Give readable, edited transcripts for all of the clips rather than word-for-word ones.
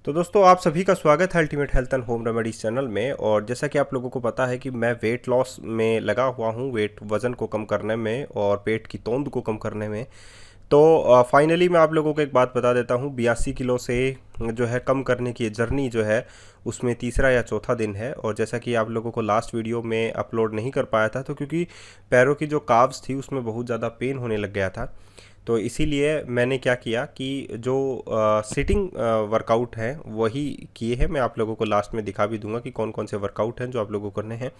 तो दोस्तों आप सभी का स्वागत है ultimate health and home remedies channel में। और जैसा कि आप लोगों को पता है कि मैं वेट लॉस में लगा हुआ हूँ, वज़न को कम करने में और पेट की तोंद को कम करने में। तो फाइनली मैं आप लोगों को एक बात बता देता हूँ, 82 किलो से जो है कम करने की जर्नी जो है उसमें तीसरा या चौथा दिन है। और जैसा कि आप लोगों को लास्ट वीडियो में अपलोड नहीं कर पाया था तो क्योंकि पैरों की जो काव्स थी उसमें बहुत ज़्यादा पेन होने लग गया था, तो इसीलिए मैंने क्या किया कि जो सिटिंग वर्कआउट हैं वही किए हैं। मैं आप लोगों को लास्ट में दिखा भी दूंगा कि कौन कौन से वर्कआउट हैं जो आप लोगों को करने हैं।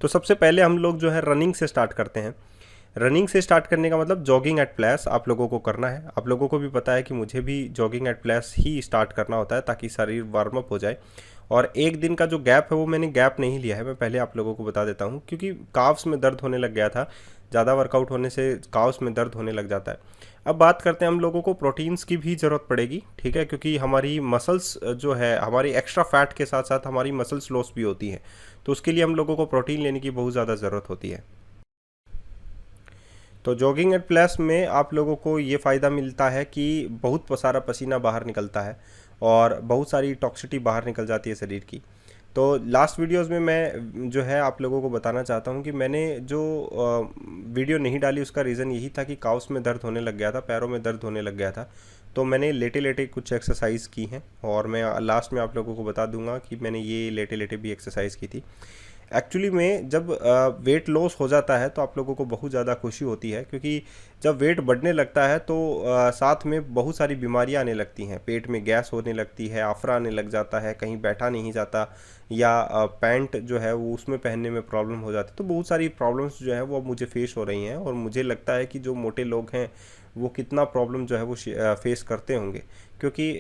तो सबसे पहले हम लोग जो है रनिंग से स्टार्ट करते हैं। रनिंग से स्टार्ट करने का मतलब जॉगिंग एट प्लेस आप लोगों को करना है। आप लोगों को भी पता है कि मुझे भी jogging at place he start करना होता है ताकि शरीर वार्म अप हो जाए। और एक दिन का जो गैप है वो मैंने गैप नहीं लिया है, मैं पहले आप लोगों को बता देता हूँ, क्योंकि काव्स में दर्द होने लग गया था। ज़्यादा वर्कआउट होने से काव्स में दर्द होने लग जाता है। अब बात करते हैं, हम लोगों को प्रोटीन्स की भी ज़रूरत पड़ेगी, ठीक है, क्योंकि हमारी मसल्स जो है हमारी एक्स्ट्रा फैट के साथ साथ हमारी मसल्स लॉस भी होती हैं। तो उसके लिए हम लोगों को प्रोटीन लेने की बहुत ज़्यादा ज़रूरत होती है। तो जॉगिंग एट प्लस में आप लोगों को ये फ़ायदा मिलता है कि बहुत सारा पसीना बाहर निकलता है और बहुत सारी टॉक्सिटी बाहर निकल जाती है शरीर की। तो लास्ट वीडियोस में मैं जो है आप लोगों को बताना चाहता हूँ कि मैंने जो वीडियो नहीं डाली उसका रीज़न यही था कि काउस में दर्द होने लग गया था, पैरों में दर्द होने लग गया था। तो मैंने लेटे लेटे कुछ एक्सरसाइज की हैं और मैं लास्ट में आप लोगों को बता दूंगा कि मैंने ये लेटे लेटे भी एक्सरसाइज की थी। एक्चुअली में जब वेट लॉस हो जाता है तो आप लोगों को बहुत ज़्यादा खुशी होती है, क्योंकि जब वेट बढ़ने लगता है तो साथ में बहुत सारी बीमारियां आने लगती हैं। पेट में गैस होने लगती है, आफरा आने लग जाता है, कहीं बैठा नहीं जाता, या पैंट जो है वो उसमें पहनने में प्रॉब्लम हो जाती है। तो बहुत सारी प्रॉब्लम्स जो है वो अब मुझे फेस हो रही हैं और मुझे लगता है कि जो मोटे लोग हैं वो कितना प्रॉब्लम जो है वो फेस करते होंगे, क्योंकि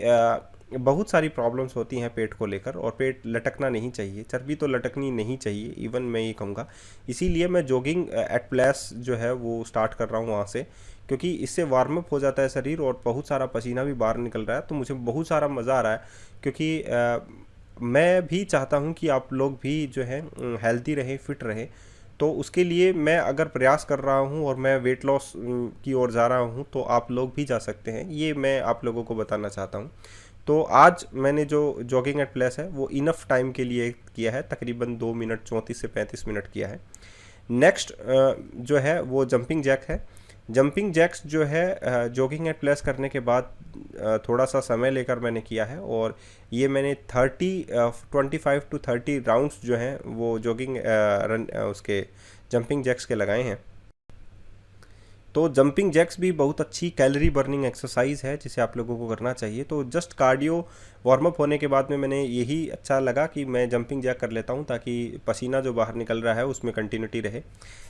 बहुत सारी प्रॉब्लम्स होती हैं पेट को लेकर। और पेट लटकना नहीं चाहिए, चर्बी तो लटकनी नहीं चाहिए, इवन मैं ये कहूँगा। इसीलिए मैं जॉगिंग एट प्लेस जो है वो स्टार्ट कर रहा हूँ वहाँ से, क्योंकि इससे वार्म अप हो जाता है शरीर और बहुत सारा पसीना भी बाहर निकल रहा है। तो मुझे बहुत सारा मज़ा आ रहा है, क्योंकि मैं भी चाहता हूँ कि आप लोग भी जो है हेल्दी रहें, फिट रहें। तो उसके लिए मैं अगर प्रयास कर रहा हूँ और मैं वेट लॉस की ओर जा रहा हूँ तो आप लोग भी जा सकते हैं, ये मैं आप लोगों को बताना चाहता हूँ। तो आज मैंने जो जॉगिंग एट प्लेस है वो इनफ टाइम के लिए किया है, तकरीबन 2 मिनट 34 से 35 मिनट किया है। नेक्स्ट जो है वो जंपिंग जैक है। जंपिंग जैक्स जो है जॉगिंग एट प्लेस करने के बाद थोड़ा सा समय लेकर मैंने किया है, और ये मैंने 25 to 30 राउंड्स जो हैं वो जॉगिंग रन उसके जंपिंग जैक्स के लगाए हैं। तो जंपिंग जैक्स भी बहुत अच्छी कैलोरी बर्निंग एक्सरसाइज है जिसे आप लोगों को करना चाहिए। तो जस्ट कार्डियो वार्म अप होने के बाद में मैंने यही अच्छा लगा कि मैं जंपिंग जैक कर लेता हूं ताकि पसीना जो बाहर निकल रहा है उसमें कंटिन्यूटी रहे।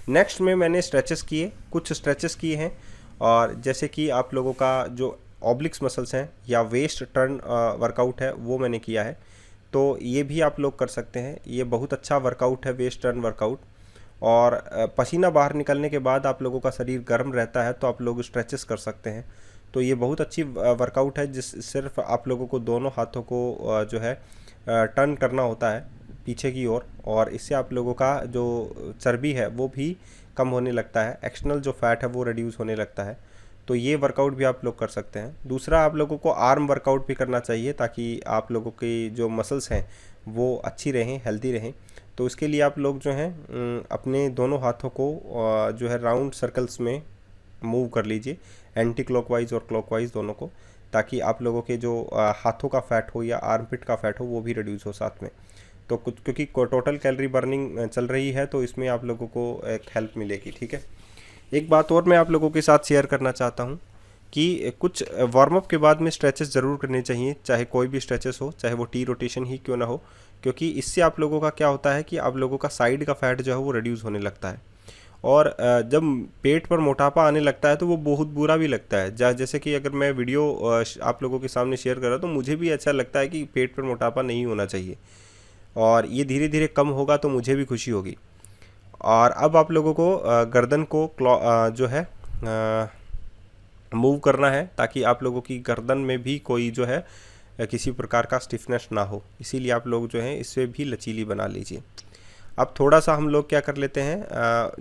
नेक्स्ट में मैंने स्ट्रेचेस किए, कुछ स्ट्रेचेस किए हैं। और जैसे कि आप लोगों का जो ऑब्लिक्स मसल्स हैं या वेस्ट टर्न वर्कआउट है वो मैंने किया है, तो ये भी आप लोग कर सकते हैं। ये बहुत अच्छा वर्कआउट है, वेस्ट टर्न वर्कआउट। और पसीना बाहर निकलने के बाद आप लोगों का शरीर गर्म रहता है तो आप लोग स्ट्रेचेस कर सकते हैं। तो ये बहुत अच्छी वर्कआउट है, जिस सिर्फ आप लोगों को दोनों हाथों को जो है टर्न करना होता है पीछे की ओर, और इससे आप लोगों का जो चर्बी है वो भी कम होने लगता है, एक्सटर्नल जो फैट है वो रिड्यूस होने लगता है। तो ये वर्कआउट भी आप लोग कर सकते हैं। दूसरा, आप लोगों को आर्म वर्कआउट भी करना चाहिए ताकि आप लोगों की जो मसल्स हैं वो अच्छी रहें, हेल्दी रहें। तो इसके लिए आप लोग जो हैं अपने दोनों हाथों को जो है राउंड सर्कल्स में मूव कर लीजिए, एंटी क्लॉकवाइज और क्लॉकवाइज दोनों को, ताकि आप लोगों के जो हाथों का फैट हो या आर्मपिट का फैट हो वो भी रिड्यूस हो साथ में। तो कुछ क्योंकि टोटल कैलोरी बर्निंग चल रही है तो इसमें आप लोगों को एक हेल्प मिलेगी, ठीक है। एक बात और मैं आप लोगों के साथ शेयर करना चाहता हूँ कि कुछ वार्म अप के बाद में स्ट्रेचेस ज़रूर करने चाहिए, चाहे कोई भी स्ट्रेचेस हो, चाहे वो टी रोटेशन ही क्यों ना हो, क्योंकि इससे आप लोगों का क्या होता है कि आप लोगों का साइड का फैट जो है वो रिड्यूस होने लगता है। और जब पेट पर मोटापा आने लगता है तो वो बहुत बुरा भी लगता है। जैसे कि अगर मैं वीडियो आप लोगों के सामने शेयर कर रहा हूँ तो मुझे भी अच्छा लगता है कि पेट पर मोटापा नहीं होना चाहिए, और ये धीरे धीरे कम होगा तो मुझे भी खुशी होगी। और अब आप लोगों को गर्दन को जो है मूव करना है ताकि आप लोगों की गर्दन में भी कोई जो है किसी प्रकार का स्टिफनेस ना हो, इसीलिए आप लोग जो हैं इससे भी लचीली बना लीजिए। अब थोड़ा सा हम लोग क्या कर लेते हैं,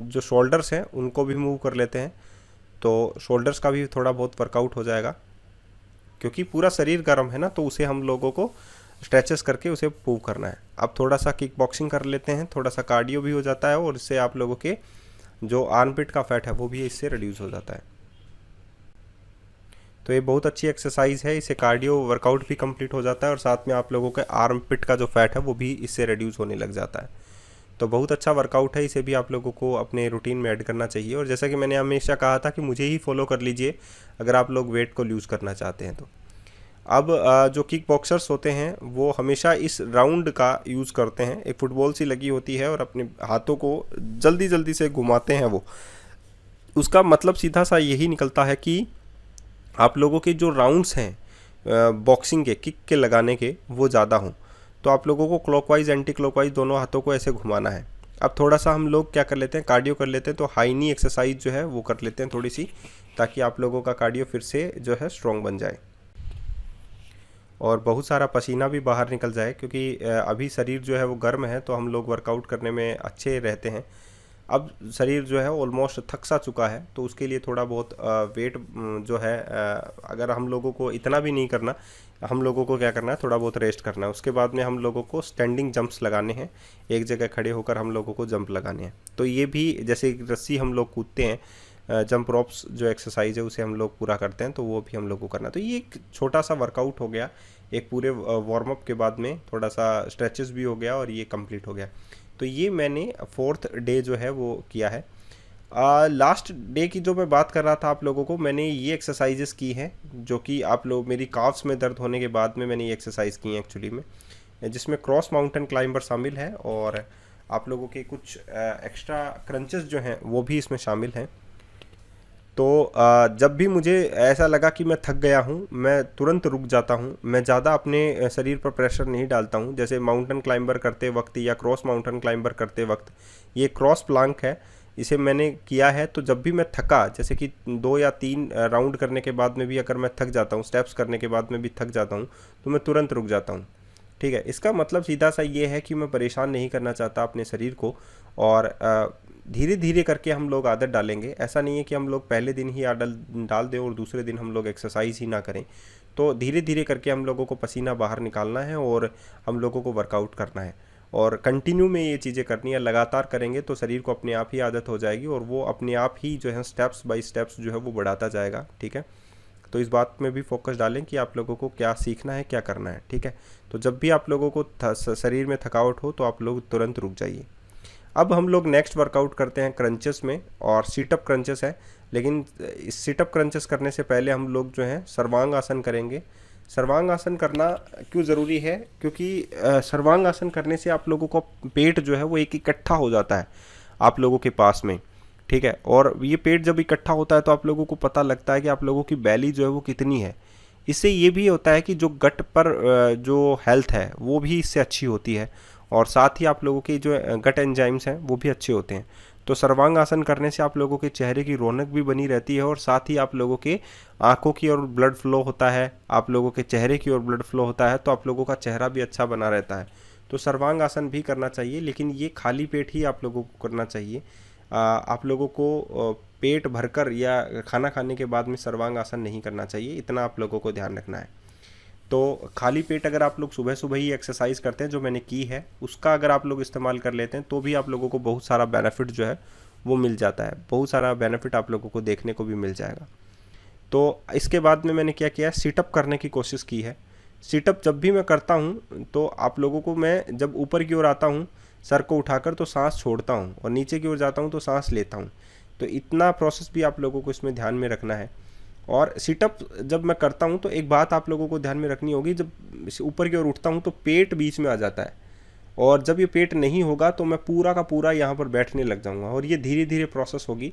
जो शोल्डर्स हैं उनको भी मूव कर लेते हैं, तो शोल्डर्स का भी थोड़ा बहुत वर्कआउट हो जाएगा, क्योंकि पूरा शरीर गर्म है ना, तो उसे हम लोगों को स्ट्रेचेस करके उसे मूव करना है। अब थोड़ा सा किक बॉक्सिंग कर लेते हैं, थोड़ा सा कार्डियो भी हो जाता है और इससे आप लोगों के जो आर्मपिट का फैट है वो भी इससे रिड्यूस हो जाता है। तो ये बहुत अच्छी एक्सरसाइज है, इससे कार्डियो वर्कआउट भी कंप्लीट हो जाता है और साथ में आप लोगों के आर्मपिट का जो फैट है वो भी इससे रिड्यूस होने लग जाता है। तो बहुत अच्छा वर्कआउट है, इसे भी आप लोगों को अपने रूटीन में ऐड करना चाहिए। और जैसा कि मैंने हमेशा कहा था कि मुझे ही फॉलो कर लीजिए अगर आप लोग वेट को लूज़ करना चाहते हैं तो। अब जो किक बॉक्सर्स होते हैं वो हमेशा इस राउंड का यूज़ करते हैं, एक फुटबॉल सी लगी होती है और अपने हाथों को जल्दी जल्दी से घुमाते हैं वो। उसका मतलब सीधा सा यही निकलता है कि आप लोगों के जो राउंड्स हैं बॉक्सिंग के, किक के लगाने के, वो ज़्यादा हों। तो आप लोगों को क्लॉकवाइज एंटी क्लॉकवाइज दोनों हाथों को ऐसे घुमाना है। अब थोड़ा सा हम लोग क्या कर लेते हैं, कार्डियो कर लेते हैं, तो हाई नी एक्सरसाइज जो है वो कर लेते हैं थोड़ी सी, ताकि आप लोगों का कार्डियो फिर से जो है स्ट्रॉन्ग बन जाए और बहुत सारा पसीना भी बाहर निकल जाए, क्योंकि अभी शरीर जो है वो गर्म है तो हम लोग वर्कआउट करने में अच्छे रहते हैं। अब शरीर जो है ऑलमोस्ट थक सा चुका है, तो उसके लिए थोड़ा बहुत वेट जो है अगर हम लोगों को इतना भी नहीं करना, हम लोगों को क्या करना है, थोड़ा बहुत रेस्ट करना है। उसके बाद में हम लोगों को स्टैंडिंग जंप्स लगाने हैं, एक जगह खड़े होकर हम लोगों को जंप लगाने हैं। तो ये भी जैसे रस्सी हम लोग कूदते हैं, जंप रॉप्स जो एक्सरसाइज है उसे हम लोग पूरा करते हैं, तो वो भी हम लोग को करना है। तो ये एक छोटा सा वर्कआउट हो गया, एक पूरे वार्म अप के बाद में थोड़ा सा स्ट्रेचेस भी हो गया और ये कंप्लीट हो गया। तो ये मैंने 4th डे जो है वो किया है। लास्ट डे की जो मैं बात कर रहा था आप लोगों को, मैंने ये एक्सरसाइजेस की हैं जो कि आप लोग, मेरी काफ्स में दर्द होने के बाद में मैंने ये एक्सरसाइज की हैं एक्चुअली में, जिसमें क्रॉस माउंटेन क्लाइंबर शामिल है और आप लोगों के कुछ एक्स्ट्रा क्रंचेस जो हैं वो भी इसमें शामिल हैं। तो जब भी मुझे ऐसा लगा कि मैं थक गया हूँ, मैं तुरंत रुक जाता हूँ, मैं ज़्यादा अपने शरीर पर प्रेशर नहीं डालता हूँ। जैसे माउंटेन क्लाइंबर करते वक्त या क्रॉस माउंटेन क्लाइंबर करते वक्त, ये क्रॉस प्लांक है, इसे मैंने किया है। तो जब भी मैं थका, जैसे कि 2 या 3 राउंड करने के बाद में भी अगर मैं थक जाता हूँ, स्टेप्स करने के बाद में भी थक जाता हूँ, तो मैं तुरंत रुक जाता हूँ। ठीक है, इसका मतलब सीधा सा ये है कि मैं परेशान नहीं करना चाहता अपने शरीर को, और धीरे धीरे करके हम लोग आदत डालेंगे। ऐसा नहीं है कि हम लोग पहले दिन ही आदत डाल दें और दूसरे दिन हम लोग एक्सरसाइज ही ना करें। तो धीरे धीरे करके हम लोगों को पसीना बाहर निकालना है और हम लोगों को वर्कआउट करना है, और कंटिन्यू में ये चीज़ें करनी है। लगातार करेंगे तो शरीर को अपने आप ही आदत हो जाएगी और वो अपने आप ही जो है स्टेप्स बाय स्टेप्स जो है वो बढ़ाता जाएगा। ठीक है, तो इस बात में भी फोकस डालें कि आप लोगों को क्या सीखना है, क्या करना है। ठीक है, तो जब भी आप लोगों को शरीर में थकावट हो तो आप लोग तुरंत रुक जाइए। अब हम लोग नेक्स्ट वर्कआउट करते हैं क्रंचेस में, और सीटअप क्रंचेस है। लेकिन इस सीटअप क्रंचेस करने से पहले हम लोग जो है सर्वांग आसन करेंगे। सर्वांग आसन करना क्यों ज़रूरी है, क्योंकि सर्वांग आसन करने से आप लोगों को पेट जो है वो एक इकट्ठा हो जाता है आप लोगों के पास में। ठीक है, और ये पेट जब इकट्ठा होता है तो आप लोगों को पता लगता है कि आप लोगों की बैली जो है वो कितनी है। इससे ये भी होता है कि जो गट पर जो हेल्थ है वो भी इससे अच्छी होती है, और साथ ही आप लोगों के जो गट एंजाइम्स हैं वो भी अच्छे होते हैं। तो सर्वांग आसन करने से आप लोगों के चेहरे की रौनक भी बनी रहती है, और साथ ही आप लोगों के आंखों की ओर ब्लड फ्लो होता है, आप लोगों के चेहरे की ओर ब्लड फ्लो होता है, तो आप लोगों का चेहरा भी अच्छा बना रहता है। तो सर्वांग आसन भी करना चाहिए, लेकिन ये खाली पेट ही आप लोगों को करना चाहिए। आप लोगों को पेट भरकर या खाना खाने के बाद में सर्वांग आसन नहीं करना चाहिए, इतना आप लोगों को ध्यान रखना है। तो खाली पेट अगर आप लोग सुबह सुबह ही एक्सरसाइज करते हैं, जो मैंने की है, उसका अगर आप लोग इस्तेमाल कर लेते हैं तो भी आप लोगों को बहुत सारा बेनिफिट जो है वो मिल जाता है, बहुत सारा बेनिफिट आप लोगों को देखने को भी मिल जाएगा। तो इसके बाद में मैंने क्या किया, सीटअप करने की कोशिश की है। सीटअप जब भी मैं करता हूँ तो आप लोगों को, मैं जब ऊपर की ओर आता हूँ सर को उठाकर तो सांस छोड़ता हूँ, और नीचे की ओर जाता हूँ तो सांस लेता हूँ। तो इतना प्रोसेस भी आप लोगों को इसमें ध्यान में रखना है। और सीटअप जब मैं करता हूँ तो एक बात आप लोगों को ध्यान में रखनी होगी, जब ऊपर की ओर उठता हूँ तो पेट बीच में आ जाता है, और जब ये पेट नहीं होगा तो मैं पूरा का पूरा यहाँ पर बैठने लग जाऊँगा, और ये धीरे धीरे प्रोसेस होगी।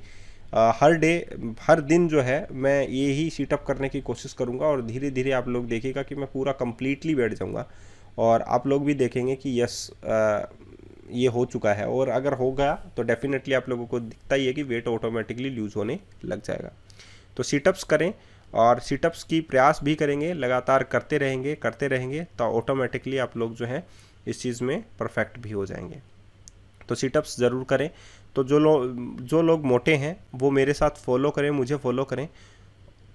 हर दिन जो है मैं ये ही सीटअप करने की कोशिश करूँगा, और धीरे धीरे आप लोग देखिएगा कि मैं पूरा कंप्लीटली बैठ जाऊँगा, और आप लोग भी देखेंगे कि यस ये हो चुका है। और अगर हो गया तो डेफिनेटली आप लोगों को दिखता ही है कि वेट ऑटोमेटिकली लूज़ होने लग जाएगा। तो सीटअप्स करें, और सीटअप्स की प्रयास भी करेंगे, लगातार करते रहेंगे तो ऑटोमेटिकली आप लोग जो हैं इस चीज़ में परफेक्ट भी हो जाएंगे। तो सीटअप्स ज़रूर करें। तो जो लोग मोटे हैं वो मेरे साथ फॉलो करें, मुझे फॉलो करें।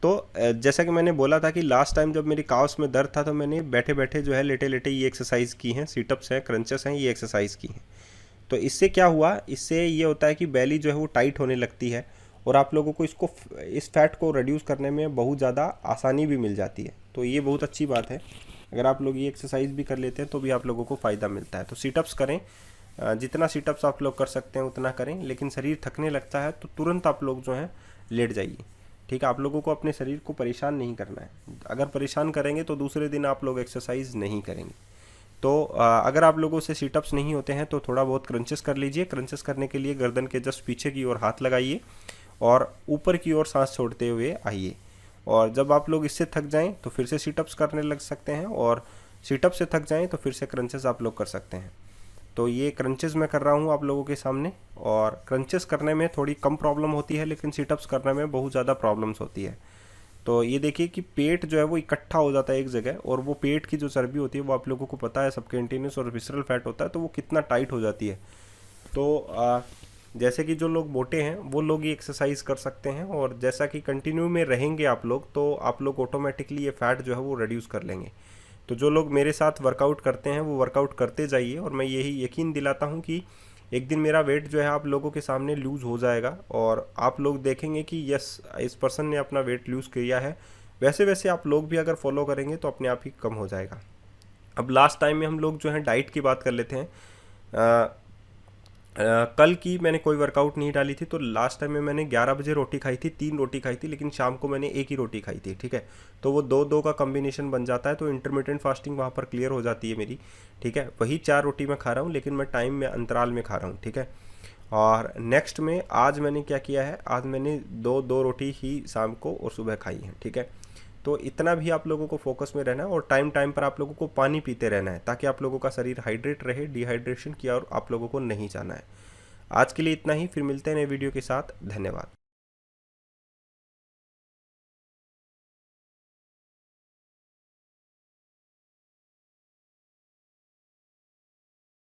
तो जैसा कि मैंने बोला था कि लास्ट टाइम जब मेरी काव्स में दर्द था तो मैंने बैठे बैठे जो है लेटे लेटे ये एक्सरसाइज की हैं, सीटअप्स हैं, क्रंचेस हैं, ये एक्सरसाइज की हैं। तो इससे क्या हुआ, इससे ये होता है कि बेली जो है वो टाइट होने लगती है और आप लोगों को इस फैट को रिड्यूस करने में बहुत ज़्यादा आसानी भी मिल जाती है। तो ये बहुत अच्छी बात है, अगर आप लोग ये एक्सरसाइज भी कर लेते हैं तो भी आप लोगों को फ़ायदा मिलता है। तो सीटअप्स करें, जितना सीटअप्स आप लोग कर सकते हैं उतना करें, लेकिन शरीर थकने लगता है तो तुरंत आप लोग जो हैं लेट जाइए। ठीक है, आप लोगों को अपने शरीर को परेशान नहीं करना है, अगर परेशान करेंगे तो दूसरे दिन आप लोग एक्सरसाइज नहीं करेंगे। तो अगर आप लोगों से सीटअप्स नहीं होते हैं तो थोड़ा बहुत क्रंचेस कर लीजिए। क्रंचेस करने के लिए गर्दन के जस्ट पीछे की ओर हाथ लगाइए और ऊपर की ओर सांस छोड़ते हुए आइए। और जब आप लोग इससे थक जाएं तो फिर से सीटअप्स करने लग सकते हैं, और सीटअप से थक जाएं तो फिर से क्रंचेस आप लोग कर सकते हैं। तो ये क्रंचेस मैं कर रहा हूँ आप लोगों के सामने, और क्रंचेस करने में थोड़ी कम प्रॉब्लम होती है, लेकिन सीटअप्स करने में बहुत ज़्यादा प्रॉब्लम्स होती है। तो ये देखिए कि पेट जो है वो इकट्ठा हो जाता है एक जगह, और वो पेट की जो चर्बी होती है वो आप लोगों को पता है सबकेंटिनस और विसरल फैट होता है, तो वो कितना टाइट हो जाती है। तो जैसे कि जो लोग मोटे हैं वो लोग ये एक्सरसाइज कर सकते हैं, और जैसा कि कंटिन्यू में रहेंगे आप लोग तो आप लोग ऑटोमेटिकली ये फैट जो है वो रिड्यूस कर लेंगे। तो जो लोग मेरे साथ वर्कआउट करते हैं वो वर्कआउट करते जाइए, और मैं यही यकीन दिलाता हूँ कि एक दिन मेरा वेट जो है आप लोगों के सामने लूज़ हो जाएगा, और आप लोग देखेंगे कि यस, इस पर्सन ने अपना वेट लूज़ किया है। वैसे वैसे आप लोग भी अगर फॉलो करेंगे तो अपने आप ही कम हो जाएगा। अब लास्ट टाइम में हम लोग जो है डाइट की बात कर लेते हैं। कल की मैंने कोई वर्कआउट नहीं डाली थी, तो लास्ट टाइम में मैंने 11 बजे रोटी खाई थी, 3 रोटी खाई थी, लेकिन शाम को मैंने एक ही रोटी खाई थी। ठीक है, तो वो 2-2 का कॉम्बिनेशन बन जाता है, तो इंटरमिटेंट फास्टिंग वहाँ पर क्लियर हो जाती है मेरी। ठीक है, वही 4 रोटी मैं खा रहा हूँ, लेकिन मैं टाइम में अंतराल में खा रहा हूँ। ठीक है, और नेक्स्ट में आज मैंने क्या किया है, आज मैंने दो रोटी ही शाम को और सुबह खाई है। ठीक है, तो इतना भी आप लोगों को फोकस में रहना है, और टाइम टाइम पर आप लोगों को पानी पीते रहना है, ताकि आप लोगों का शरीर हाइड्रेट रहे। डिहाइड्रेशन की और आप लोगों को नहीं जाना है। आज के लिए इतना ही, फिर मिलते हैं नए वीडियो के साथ। धन्यवाद।